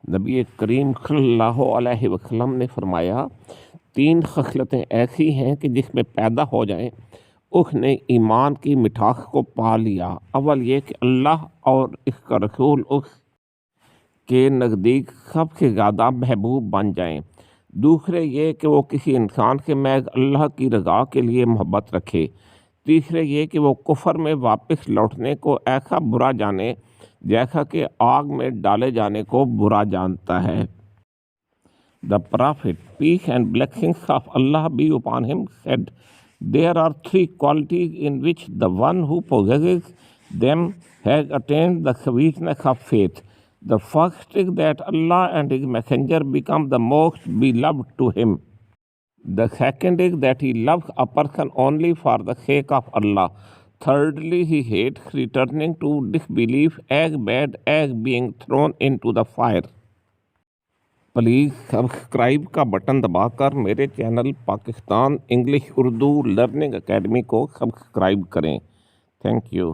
नबी करीम सल्लल्लाहु अलैहि वसल्लम ने फरमाया, 3 खसलतें ऐसी हैं कि जिसमें पैदा हो जाएं उसने ईमान की मिठास को पा लिया। अव्वल ये कि अल्लाह और इसका रसूल उसके नज़दीक सबसे ज़्यादा महबूब बन जाएं। दूसरे ये कि वो किसी इंसान से महज अल्लाह की रज़ा के लिए मोहब्बत रखे। तीसरे ये कि वो कुफर में वापस लौटने को ऐसा बुरा जाने जैसा कि आग में डाले जाने को बुरा जानता है। The Prophet, peace and blessings of Allah be upon him, said, "There are 3 qualities in which the one who possesses them has attained the sweetness of faith. The first is that Allah and His Messenger become the most beloved to him. The second is that he loves a person only for the sake of Allah. Thirdly, he hates returning to disbelief as bad as being thrown into the fire." Please subscribe का button दबाकर मेरे channel Pakistan English Urdu learning academy को subscribe करें। Thank you.